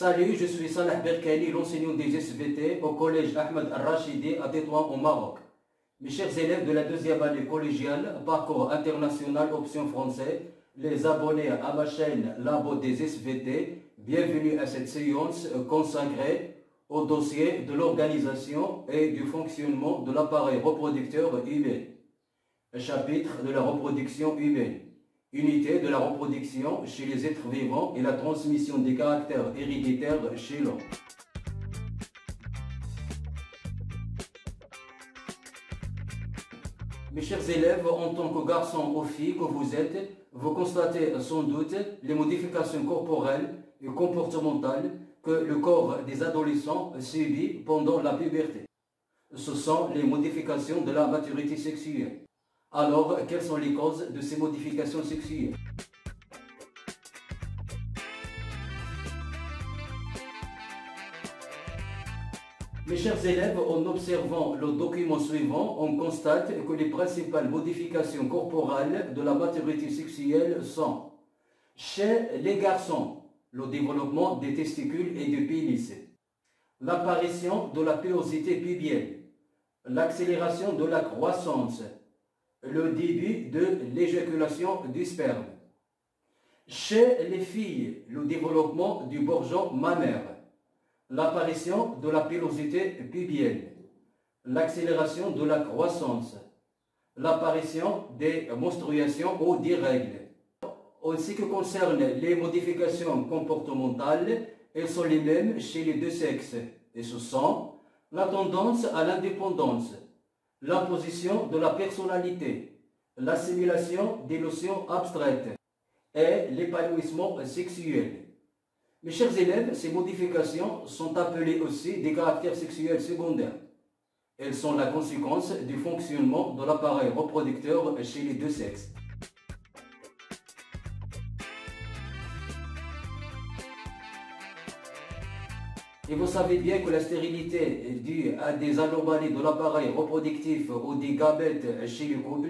Salut, je suis Salah Berkani, l'enseignant des SVT au collège Ahmed Al-Rachidi à Tétouan au Maroc. Mes chers élèves de la deuxième année collégiale, parcours international option français, les abonnés à ma chaîne Labo des SVT, bienvenue à cette séance consacrée au dossier de l'organisation et du fonctionnement de l'appareil reproducteur humain. Chapitre de la reproduction humaine. Unité de la reproduction chez les êtres vivants et la transmission des caractères héréditaires chez l'homme. Mes chers élèves, en tant que garçons ou filles que vous êtes, vous constatez sans doute les modifications corporelles et comportementales que le corps des adolescents subit pendant la puberté. Ce sont les modifications de la maturité sexuelle. Alors, quelles sont les causes de ces modifications sexuelles? Mes chers élèves, en observant le document suivant, on constate que les principales modifications corporelles de la maturité sexuelle sont: chez les garçons, le développement des testicules et du pénis, l'apparition de la pilosité pubienne, l'accélération de la croissance, le début de l'éjaculation du sperme. Chez les filles, le développement du bourgeon mammaire, l'apparition de la pilosité pubienne, l'accélération de la croissance, l'apparition des menstruations ou des règles. En ce qui concerne les modifications comportementales, elles sont les mêmes chez les deux sexes, et ce sont la tendance à l'indépendance, l'imposition de la personnalité, l'assimilation des notions abstraites et l'épanouissement sexuel. Mes chers élèves, ces modifications sont appelées aussi des caractères sexuels secondaires. Elles sont la conséquence du fonctionnement de l'appareil reproducteur chez les deux sexes. Et vous savez bien que la stérilité due à des anomalies de l'appareil reproductif ou des gamètes chez le couple,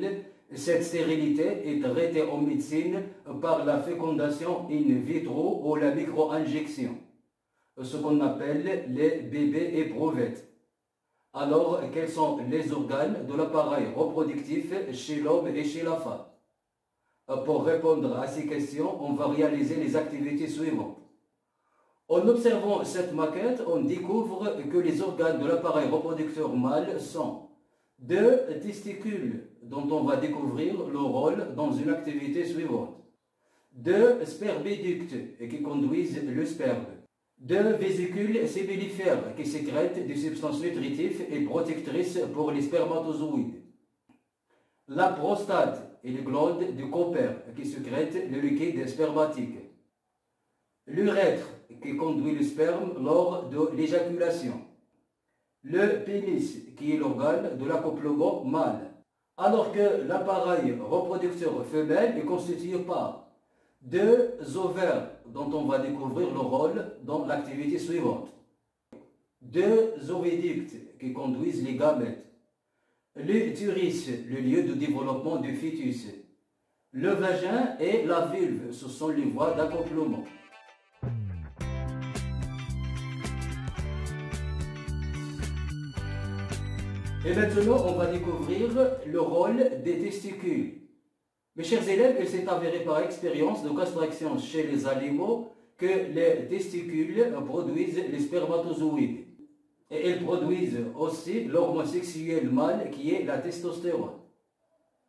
cette stérilité est traitée en médecine par la fécondation in vitro ou la micro-injection, ce qu'on appelle les bébés éprouvettes. Alors, quels sont les organes de l'appareil reproductif chez l'homme et chez la femme? Pour répondre à ces questions, on va réaliser les activités suivantes. En observant cette maquette, on découvre que les organes de l'appareil reproducteur mâle sont deux testicules, dont on va découvrir le rôle dans une activité suivante, deux sperméductes qui conduisent le sperme, deux vésicules séminifères qui sécrètent des substances nutritives et protectrices pour les spermatozoïdes, la prostate et les glandes du Cooper qui sécrètent le liquide spermatique, l'urètre qui conduit le sperme lors de l'éjaculation, le pénis qui est l'organe de l'accouplement mâle, alors que l'appareil reproducteur femelle est constitué par deux ovaires dont on va découvrir le rôle dans l'activité suivante, deux oviductes qui conduisent les gamètes, l'utérus, le lieu de développement du fœtus, le vagin et la vulve, ce sont les voies d'accouplement. Et maintenant, on va découvrir le rôle des testicules. Mes chers élèves, il s'est avéré par expérience de castration chez les animaux que les testicules produisent les spermatozoïdes. Et elles produisent aussi l'hormone sexuelle mâle qui est la testostérone.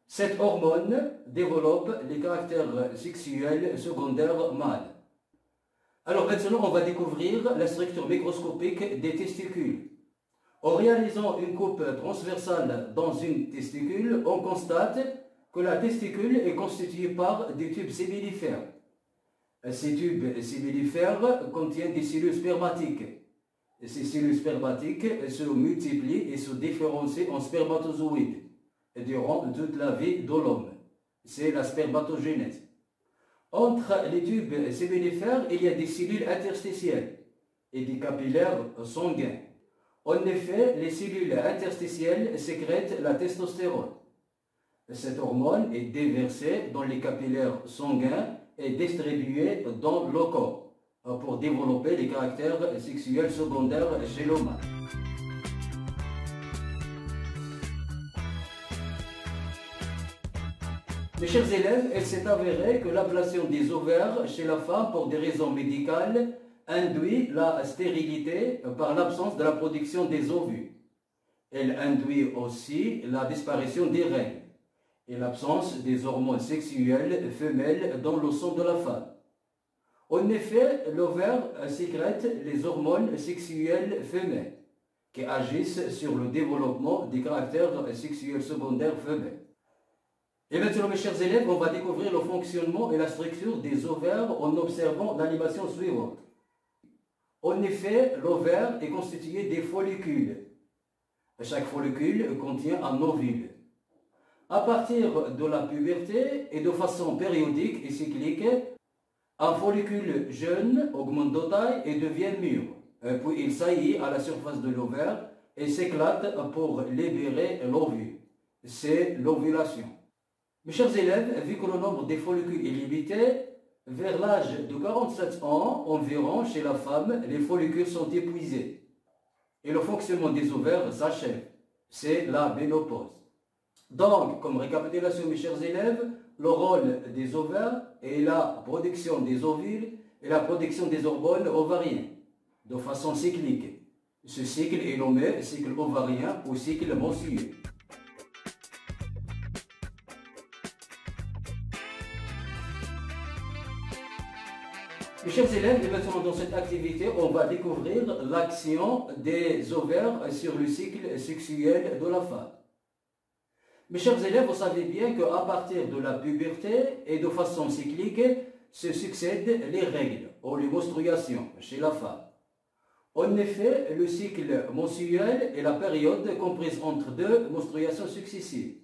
Cette hormone développe les caractères sexuels secondaires mâles. Alors maintenant, on va découvrir la structure microscopique des testicules. En réalisant une coupe transversale dans une testicule, on constate que la testicule est constituée par des tubes séminifères. Ces tubes séminifères contiennent des cellules spermatiques. Ces cellules spermatiques se multiplient et se différencient en spermatozoïdes durant toute la vie de l'homme. C'est la spermatogénèse. Entre les tubes séminifères, il y a des cellules interstitielles et des capillaires sanguins. En effet, les cellules interstitielles sécrètent la testostérone. Cette hormone est déversée dans les capillaires sanguins et distribuée dans le corps. pour développer les caractères sexuels secondaires chez l'homme. Mes chers élèves, il s'est avéré que l'ablation des ovaires chez la femme pour des raisons médicales induit la stérilité par l'absence de la production des ovules. Elle induit aussi la disparition des règles et l'absence des hormones sexuelles femelles dans le sang de la femme. En effet, l'ovaire sécrète les hormones sexuelles femelles qui agissent sur le développement des caractères sexuels secondaires femelles. Et maintenant, mes chers élèves, on va découvrir le fonctionnement et la structure des ovaires en observant l'animation suivante. En effet, l'ovaire est constitué des follicules. Chaque follicule contient un ovule. À partir de la puberté et de façon périodique et cyclique, un follicule jeune augmente de taille et devient mûr. Puis il saillit à la surface de l'ovaire et s'éclate pour libérer l'ovule. C'est l'ovulation. Mes chers élèves, vu que le nombre des follicules est limité, vers l'âge de 47 ans environ chez la femme, les follicules sont épuisés et le fonctionnement des ovaires s'achève. C'est la ménopause. Donc, comme récapitulation, mes chers élèves, le rôle des ovaires est la production des ovules et la production des hormones ovariennes de façon cyclique. Ce cycle est nommé cycle ovarien ou cycle mensuel. Mes chers élèves, maintenant dans cette activité, on va découvrir l'action des ovaires sur le cycle sexuel de la femme. Mes chers élèves, vous savez bien qu'à partir de la puberté et de façon cyclique, se succèdent les règles ou les menstruations chez la femme. En effet, le cycle mensuel est la période comprise entre deux menstruations successives.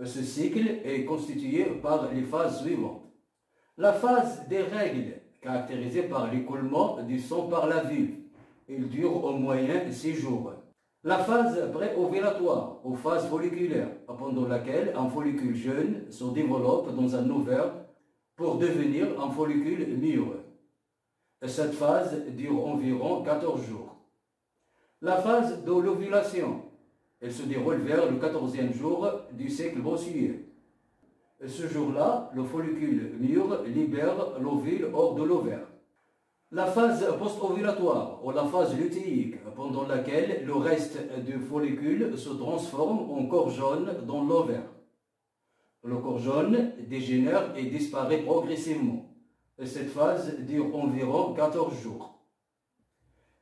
Ce cycle est constitué par les phases suivantes. La phase des règles, caractérisée par l'écoulement du sang par la vulve. Il dure au moyen 6 jours. La phase pré-ovulatoire ou phase folliculaire, pendant laquelle un follicule jeune se développe dans un ovaire pour devenir un follicule mûr. Cette phase dure environ 14 jours. La phase de l'ovulation, elle se déroule vers le 14e jour du cycle mensuel. Ce jour-là, le follicule mûr libère l'ovule hors de l'ovaire. La phase post-ovulatoire ou la phase lutéique, pendant laquelle le reste du follicule se transforme en corps jaune dans l'ovaire. Le corps jaune dégénère et disparaît progressivement. Cette phase dure environ 14 jours.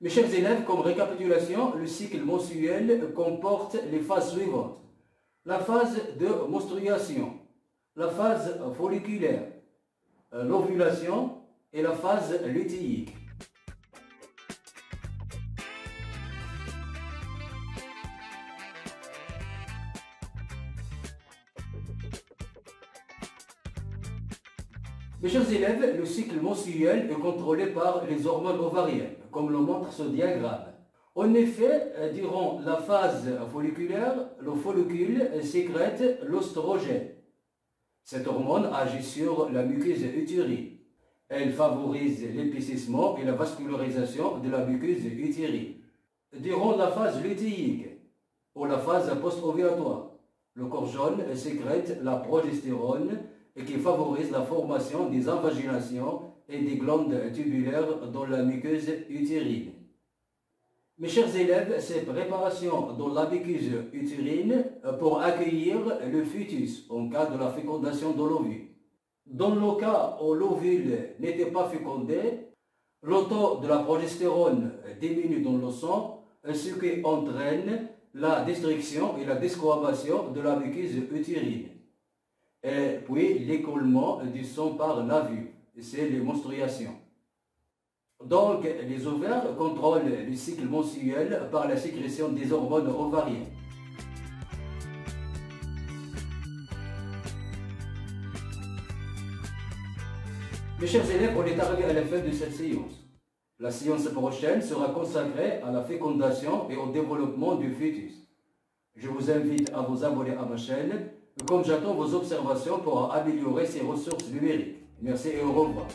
Mes chers élèves, comme récapitulation, le cycle mensuel comporte les phases suivantes. La phase de menstruation, la phase folliculaire, l'ovulation et la phase lutéique. Mes chers élèves, le cycle mensuel est contrôlé par les hormones ovariennes, comme le montre ce diagramme. En effet, durant la phase folliculaire, le follicule sécrète l'oestrogène. Cette hormone agit sur la muqueuse utérine. Elle favorise l'épaississement et la vascularisation de la muqueuse utérine. Durant la phase lutéique ou la phase post-ovulatoire, le corps jaune sécrète la progestérone qui favorise la formation des invaginations et des glandes tubulaires dans la muqueuse utérine. Mes chers élèves, ces préparations dans la muqueuse utérine pour accueillir le fœtus en cas de la fécondation de l'ovule. Dans le cas où l'ovule n'était pas fécondé, le taux de la progestérone diminue dans le sang, ce qui entraîne la destruction et la desquamation de la muqueuse utérine. Et puis l'écoulement du sang par la vulve, c'est les menstruations. Donc les ovaires contrôlent le cycle mensuel par la sécrétion des hormones ovariennes. Mes chers élèves, on est arrivé à la fin de cette séance. La séance prochaine sera consacrée à la fécondation et au développement du fœtus. Je vous invite à vous abonner à ma chaîne, comme j'attends vos observations pour améliorer ces ressources numériques. Merci et au revoir.